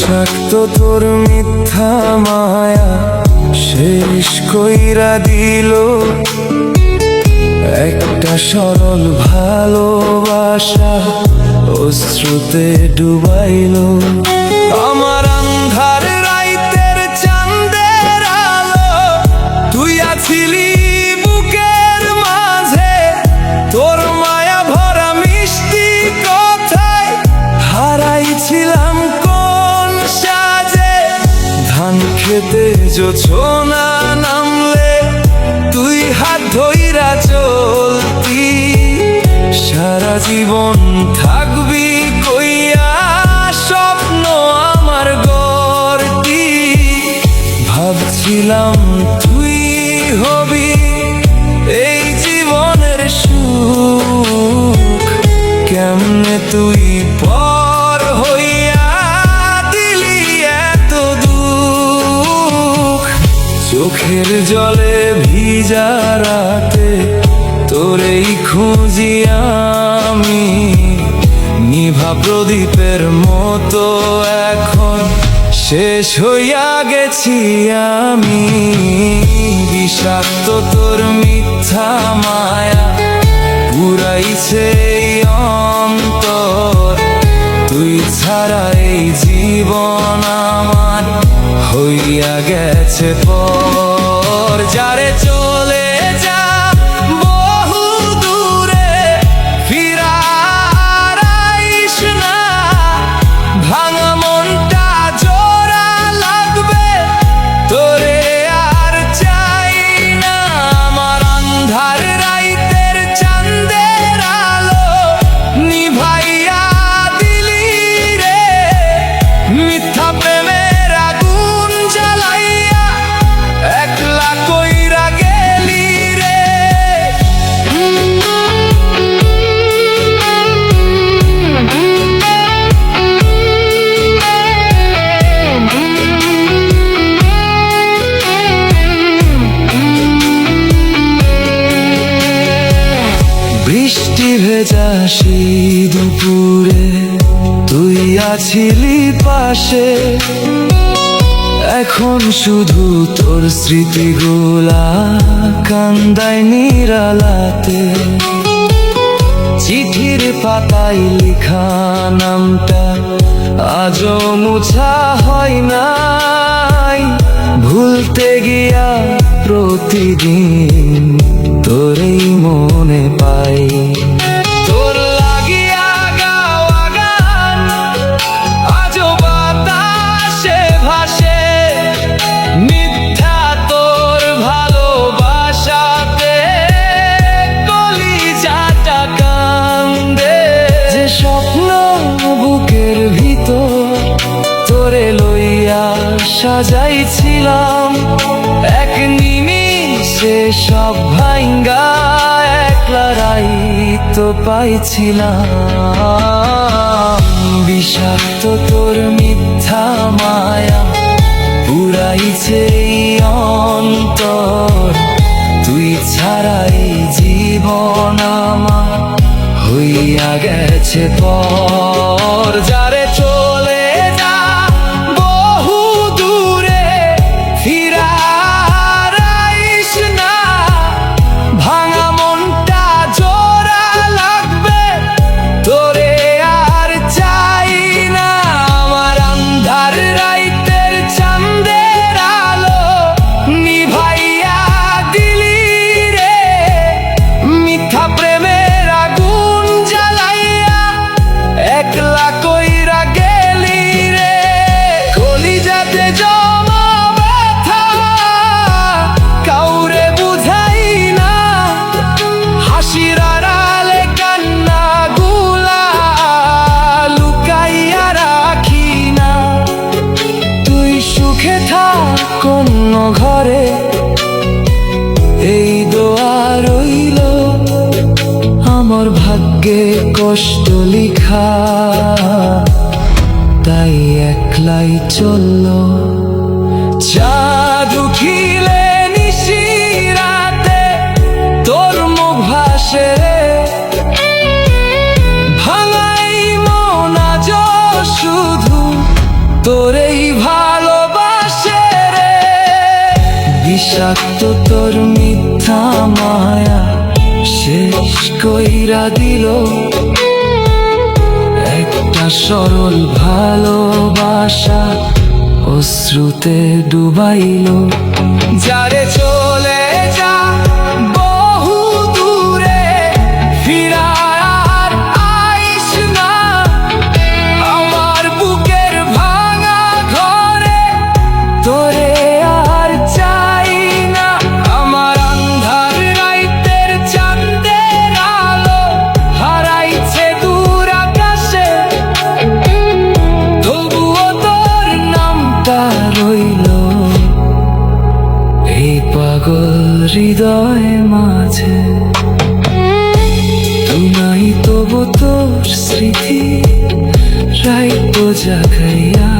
বিষাক্ত তোর মিথ্যা মায়া শেষ কইরা দিল একটা সরল ভালোবাসা অশ্রুতে ডুবাইলো আমার আন্ধার রাইতের চাঁদের আলো তুই আছিলি বুকের মাঝে তোর মায়া ভরা মিষ্টি কথায় হারাইছিলাম কোন সাজে ধান খেতে জোছনা নামলে তুই হাত ধইরা চলতি সারা জীবন থাকবি কইয়া স্বপ্ন আমার গড়তি ভাবছিলাম তুই হবি এই জীবনের সুখ কেমনে তুই পর হইয়া দিলি এত দুঃখ চোখের জলে ভিজা রাতে তোরেই খুঁজি আমি নিভা প্রদীপের মতো এখন শেষ হইয়া গেছি আমি বিষাক্ত তোর মিথ্যা মায়া পুরাইছে এই অন্তর তুই ছাড়া এই জীবন আমার হইয়া গেছে পর যারে চলে যা বহু দূরে ফিরার আইস না ভাঙা মনটা জোড়া লাগবে তোরে আর চাই না আমার আন্ধার রাইতের চাঁদের আলো নিভাইয়া দিলি রে মিথ্যা প্রেমের আগুন জ্বালাইয়া একলা কইরা গেলি রে বৃষ্টি ভেজা সেই দুপুরে তুই আছিলি পাশে এখন শুধু তোর স্মৃতিগুলা কান্দায় নিরালাতে চিঠির পাতায় লেখা নামটা আজও মুছা হয় নাই ভুলতে গিয়া প্রতিদিন তোরেই মনে পাই তোর লাগিয়া গাওয়া গান আজও বাতাসে ভাসে মিথ্যা তোর ভালোবাসাতে কলিজাটা কান্দে যে স্বপ্ন বুকের ভিতর তোরে লইয়া সাজাইছিলাম এক নিমিষে সব ভাঙ্গা একলা রাইত পাইছিলাম বিষাক্ত তোর মিথ্যা মায়া পুরাইছে এই অন্তর তুই ছাড়া এই জীবন আমার হইয়া গেছে পর যারে চলে যা বহু দূরে ফিরার আইস না ভাঙা মনটা জোড়া লাগবে তোরে আর চাই না আমার আন্ধার রাইতের চাঁদের আলো নিভাইয়া দিলি রে মিথ্যা প্রেমের আগুন জ্বালাইয়া একলা কইরা গেলি রে কলিজাতে জমা ব্যথা কাউরে বুঝাই না হাসির আড়ালে কান্না গুলা লুকাইয়া রাখি না তুই সুখে থাক অন্য ঘরে এই দোয়া রইল আমার ভাগ্যে কষ্ট লিখা তাই একলাই চলল চাঁদ উঠিলে নিশিরাতে তোর মুখ ভাসে ভাঙাই মন আজ শুধু তোরে বিষাক্ত তোর মিথ্যা মায়া শেষ কইরা দিল একটা সরল ভালোবাসা অশ্রুতে ডুবাইল। যারে চলে যা বহু দূরে ফিরা আর আইস না, আমার বুকের ভাঙা ঘরে তোরে আর চাই না। আমার আন্ধার রাইতের চাঁদের আলো হারাইছে দূর আকাশে, তবুও তোর নামটা রইল এই পাগল হৃদয় মাঝে। তুই নাই তবু তোর স্মৃতি রাইতো জাগাইয়া